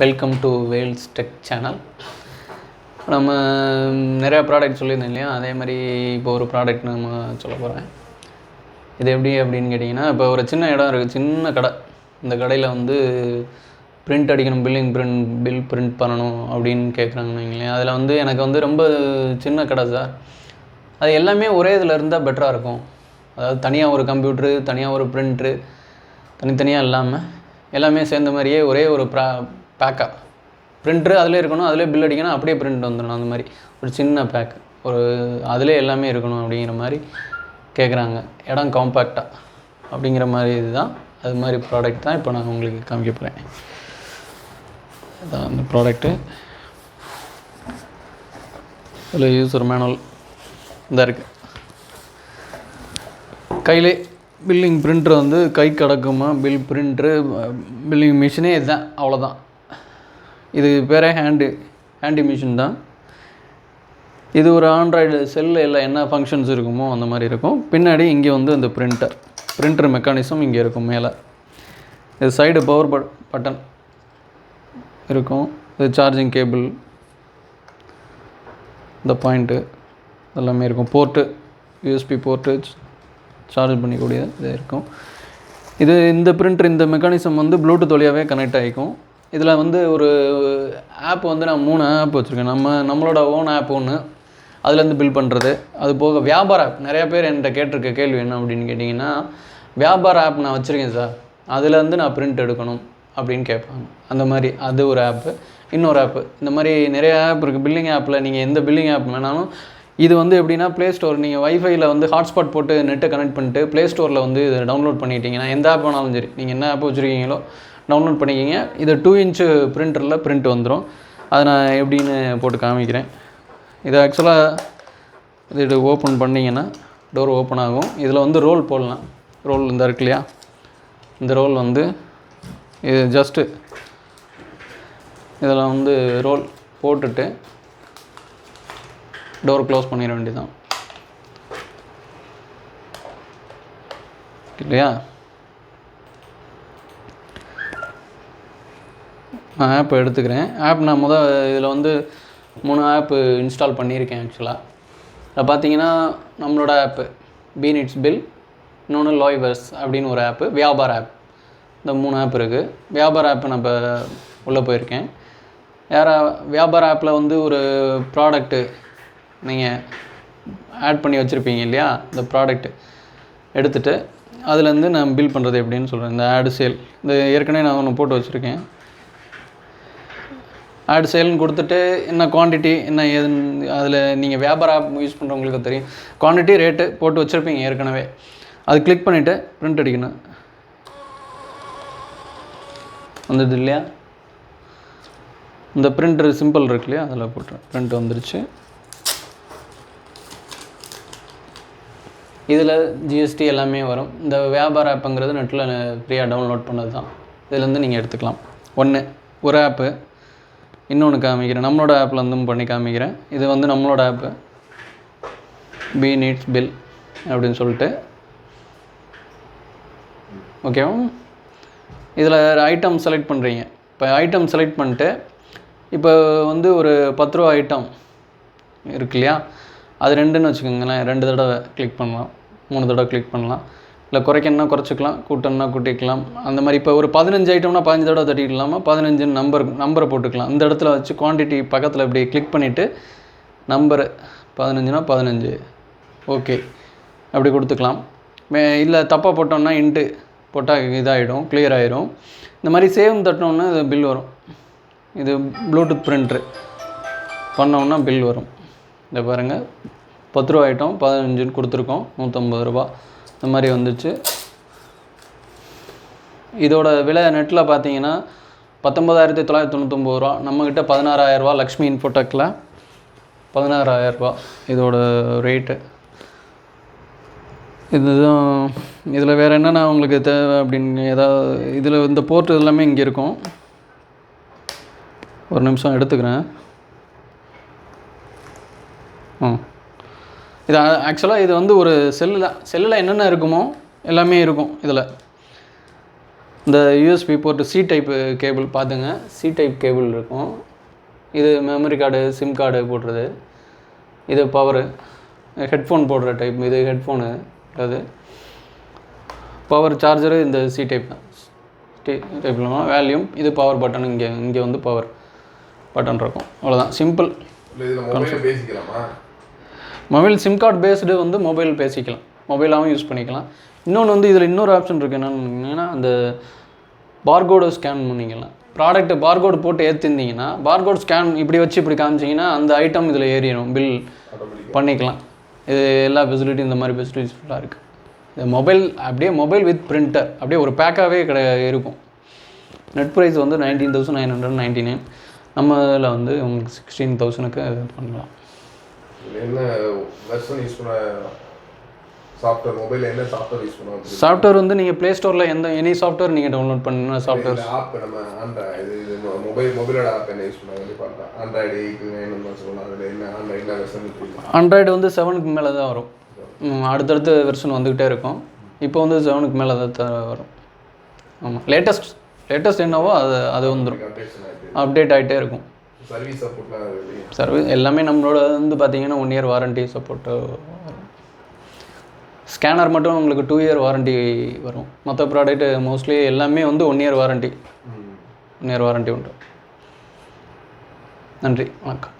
Welcome to Vels tech channel. நம்ம நிறையா product சொல்லியிருந்தோம் இல்லையா, அதே மாதிரி இப்போ ஒரு ப்ராடக்ட் நம்ம சொல்ல போகிறேன். இது எப்படி அப்படின்னு கேட்டிங்கன்னா, இப்போ ஒரு சின்ன இடம் இருக்குது, சின்ன கடை. இந்த கடையில் வந்து பிரிண்ட் அடிக்கணும், பில் பிரிண்ட் பண்ணணும் அப்படின்னு கேட்குறாங்கன்னு வைங்களேன். அதில் வந்து எனக்கு வந்து ரொம்ப சின்ன கடை சார், அது எல்லாமே ஒரே இதில் இருந்தால் பெட்டராக இருக்கும். அதாவது தனியாக ஒரு கம்ப்யூட்ரு, தனியாக ஒரு பிரிண்ட்ரு, தனித்தனியாக இல்லாமல் எல்லாமே சேர்ந்த மாதிரியே ஒரே ஒரு பேக்காக பிரிண்ட்ரு அதிலே இருக்கணும், அதிலே பில் அடிக்கணும், அப்படியே பிரிண்ட் வந்துடணும். அந்த மாதிரி ஒரு சின்ன பேக், ஒரு அதிலே எல்லாமே இருக்கணும் அப்படிங்கிற மாதிரி கேட்குறாங்க. இடம் காம்பேக்டாக அப்படிங்கிற மாதிரி இதுதான், அது மாதிரி ப்ராடக்ட் தான் இப்போ நான் உங்களுக்கு காமிக்க போகிறேன். அதான் அந்த ப்ராடக்ட்டு. இதில் யூசர் மேனுவல் இந்த இருக்குது. கையிலே பில்லிங் பிரிண்ட்ரு வந்து கை கடக்குமா, பில் பிரிண்ட்ரு பில்லிங் மிஷினே இதுதான், அவ்வளோதான். இது பேரே ஹேண்டி மிஷின் தான். இது ஒரு ஆண்ட்ராய்டு செல்லில் எல்லாம் என்ன ஃபங்க்ஷன்ஸ் இருக்குமோ அந்த மாதிரி இருக்கும். பின்னாடி இங்கே வந்து இந்த பிரிண்டர் மெக்கானிசம் இங்கே இருக்கும் மேலே. இது சைடு பவர் பட்டன் இருக்கும். இது சார்ஜிங் கேபிள், இந்த பாயிண்ட்டு எல்லாமே இருக்கும். போர்ட்டு, யூஎஸ்பி போர்ட்டு, சார்ஜ் பண்ணிக்கூடிய இது இருக்கும். இந்த பிரிண்டர், இந்த மெக்கானிசம் வந்து ப்ளூடூத் வழியாகவே கனெக்ட் ஆகிக்கும். இதில் வந்து ஒரு ஆப் வந்து நான் 3 ஆப் வச்சுருக்கேன். நம்மளோட ஓன் ஆப் ஒன்று, அதுலேருந்து பில் பண்ணுறது. அது போக வியாபார ஆப். நிறையா பேர் என்கிட்ட கேட்டிருக்க கேள்வி என்ன அப்படின்னு கேட்டிங்கன்னா, வியாபார ஆப் நான் வச்சுருக்கேன் சார், அதுலேருந்து நான் பிரிண்ட் எடுக்கணும் அப்படின்னு கேட்பாங்க. அந்த மாதிரி அது ஒரு ஆப்பு. இன்னொரு ஆப்பு, இந்த மாதிரி நிறைய ஆப் இருக்குது. பில்லிங் ஆப்பில் நீங்கள் எந்த பில்லிங் ஆப் வேணாலும், இது வந்து எப்படின்னா ப்ளே ஸ்டோர், நீங்கள் வைஃபைல வந்து ஹாட்ஸ்பாட் போட்டு நெட்டை கனெக்ட் பண்ணிட்டு ப்ளே ஸ்டோரில் வந்து இதை டவுன்லோட் பண்ணிட்டீங்கன்னா, எந்த ஆப் வேணாலும் சரி, நீங்கள் என்ன ஆப் வச்சுருக்கீங்களோ டவுன்லோட் பண்ணிக்கிங்க. இது 2 இன்ச்சு பிரிண்டரில் பிரிண்ட் வந்துடும். அதை நான் எப்படின்னு போட்டு காமிக்கிறேன். இது ஆக்சுவலாக இது ஓப்பன் பண்ணிங்கன்னா டோர் ஓப்பன் ஆகும். இதில் வந்து ரோல் போடலாம். ரோல் இந்த இருக்கு இல்லையா, இந்த ரோல் வந்து இது ஜஸ்ட்டு இதில் வந்து ரோல் போட்டுட்டு டோர் க்ளோஸ் பண்ணிட வேண்டியதான் இல்லையா. நான் ஆப் எடுத்துக்கிறேன். ஆப் நான் இதில் வந்து 3 ஆப்பு இன்ஸ்டால் பண்ணியிருக்கேன். ஆக்சுவலாக அதை பார்த்தீங்கன்னா, நம்மளோட ஆப்பு பீனிட்ஸ் பில், இன்னொன்று லாய்வர்ஸ் அப்படின்னு ஒரு ஆப்பு, வியாபார ஆப், இந்த 3 ஆப் இருக்குது. வியாபார ஆப்பு நான் இப்போ உள்ளே போயிருக்கேன். வியாபார ஆப்பில் வந்து ஒரு ப்ராடக்ட்டு நீங்கள் ஆட் பண்ணி வச்சுருப்பீங்க இல்லையா, இந்த ப்ராடக்ட்டு எடுத்துகிட்டு அதுலேருந்து நான் பில் பண்ணுறது எப்படின்னு சொல்கிறேன். இந்த ஆடு சேல், இந்த ஏற்கனவே நான் ஒன்று போட்டு வச்சுருக்கேன். ஆடு சேல்னு கொடுத்துட்டு என்ன குவான்டிட்டி என்ன ஏதுன்னு, அதில் நீங்கள் வியாபார ஆப் யூஸ் பண்ணுறவங்களுக்கு தெரியும். குவான்டிட்டி ரேட்டு போட்டு வச்சுருப்பீங்க ஏற்கனவே. அது கிளிக் பண்ணிவிட்டு பிரிண்ட் அடிக்கணும். வந்தது இல்லையா, இந்த பிரிண்டர் சிம்பிள் இருக்கு இல்லையா, அதில் போட்டுறேன். பிரிண்ட் வந்துருச்சு. இதில் ஜிஎஸ்டி எல்லாமே வரும். இந்த வியாபார ஆப்புங்கிறது நெட்டில் ஃப்ரீயாக டவுன்லோட் பண்ணது தான். இதுலேருந்து நீங்கள் எடுத்துக்கலாம். ஒரு ஆப்பு. இன்னொன்று காமிக்கிறேன், நம்மளோட ஆப்பில் இருந்தும் பண்ணி காமிக்கிறேன். இது வந்து நம்மளோட ஆப்பு, பீனிட்ஸ் பில் அப்படின்னு சொல்லிட்டு. ஓகேவா. இதில் ஐட்டம் செலக்ட் பண்ணுறீங்க. இப்போ ஐட்டம் செலக்ட் பண்ணிட்டு, இப்போ வந்து ஒரு 10 ரூபா ஐட்டம் இருக்கு இல்லையா, அது 2ன்னு வச்சுக்கோங்களேன். 2 தடவை கிளிக் பண்ணலாம், 3 தடவை கிளிக் பண்ணலாம். இல்லை குறைக்கணுன்னா குறைச்சிக்கலாம், கூட்டணுன்னா கூட்டிக்கலாம். அந்த மாதிரி இப்போ ஒரு 15 ஐட்டம்னா 15 தடவை தட்டிக்கலாமா, 15 நம்பரை போட்டுக்கலாம். இந்த இடத்துல வச்சு குவான்டிட்டி பக்கத்தில் இப்படி கிளிக் பண்ணிவிட்டு நம்பரு 15னா 15 ஓகே அப்படி கொடுத்துக்கலாம். இல்லை தப்பாக போட்டோம்னா இன்ட்டு போட்டால் இதாகிடும், கிளியர் ஆகிடும். இந்த மாதிரி சேவ் தட்டினோன்னா இது பில் வரும். இது ப்ளூடூத் பிரிண்ட்ரு பண்ணோன்னா பில் வரும். இந்த பாருங்கள், 10 ரூபா ஐட்டம் 15 கொடுத்துருக்கோம், 150 ரூபா இந்த மாதிரி வந்துச்சு. இதோட விலை நெட்டில் பார்த்தீங்கன்னா 19,999 ரூபா. நம்மக்கிட்ட 16,000 ரூபா லக்ஷ்மி இன்ஃபோடெக்கில் 16,000 ரூபா இதோட ரேட்டு. இதுதான். இதில் வேறு என்னென்ன உங்களுக்கு தேவை அப்படின்னு ஏதாவது, இதில் இந்த போர்ட் எல்லாமே இங்கே இருக்கும். ஒரு நிமிஷம் எடுத்துக்கிறேன். இது ஆக்சுவலாக இது வந்து ஒரு செல்லில் என்னென்ன இருக்குமோ எல்லாமே இருக்கும் இதில். இந்த USB board C type cable பார்த்துங்க, சி டைப் கேபிள் இருக்கும். இது மெமரி கார்டு, சிம் கார்டு போடுறது. இது பவரு, ஹெட்ஃபோன் போடுற டைப். இது ஹெட்ஃபோனு, அது பவர் சார்ஜரு. இந்த சி டைப் தான், டைப்பில் வேல்யூம். இது பவர் பட்டன். இங்கே வந்து பவர் பட்டன் இருக்கும். அவ்வளோதான், simple. Mobile sim card based வந்து மொபைல் பேசிக்கலாம், மொபைலாகவும் யூஸ் பண்ணிக்கலாம். இன்னொன்று வந்து இதில் இன்னொரு ஆப்ஷன் இருக்குது. என்னென்னா அந்த பார்கோடை ஸ்கேன் பண்ணிக்கலாம். ப்ராடக்ட்டு பார்கோடு போட்டு ஏற்றிருந்தீங்கன்னா பார்கோட் ஸ்கேன் இப்படி வச்சு இப்படி காமிச்சிங்கன்னா அந்த ஐட்டம் இதில் ஏறிடும், பில் பண்ணிக்கலாம். இது எல்லா ஃபெசிலிட்டி, இந்த மாதிரி ஃபெசிலிட்டிஸ் ஃபுல்லாக இருக்குது. இந்த மொபைல் அப்படியே மொபைல் வித் பிரிண்டர் அப்படியே ஒரு பேக்காகவே இருக்கும். நெட் ப்ரைஸ் வந்து 19,999. நம்ம இதில் வந்து உங்களுக்கு 16,000க்கு பண்ணலாம். என்ன வெர்ஷன் யூஸ் பண்ண சாஃப்ட்வேர், மொபைலில் என்ன சாஃப்ட்வேர் யூஸ் பண்ணுவாங்க? சாஃப்ட்வேர் வந்து நீங்கள் ப்ளே ஸ்டோரில் எனி சாஃப்ட்வேர் நீங்கள் டவுன்லோட் பண்ண சாஃப்ட்வேர். ஆப் நம்ம ஆண்ட்ராய்டு மொபைலோட ஆப் என்ன யூஸ் பண்ணுவாங்க பார்த்தா ஆண்ட்ராய்டு என்ன சொல்லலாம். அதில் என்ன ஆண்ட்ராய்டில் வெர்ஷன்? ஆண்ட்ராய்டு வந்து 7க்கு மேலே தான் வரும். அடுத்தடுத்து வெர்ஷன் வந்துக்கிட்டே இருக்கும். இப்போ வந்து 7க்கு மேலே தான் வரும். ஆமாம், லேட்டஸ்ட் என்னவோ அது வந்துடும், அப்டேட் ஆகிட்டே இருக்கும். சர்வீஸ் சப்போர்ட்லாம் சர்வீஸ் எல்லாமே நம்மளோட வந்து பார்த்தீங்கன்னா 1 இயர் வாரண்ட்டி சப்போர்ட்டு. ஸ்கேனர் மட்டும் உங்களுக்கு 2 இயர் வாரண்ட்டி வரும். மற்ற ப்ராடக்ட்டு மோஸ்ட்லி எல்லாமே வந்து 1 இயர் வாரண்ட்டி உண்டு. நன்றி, வணக்கம்.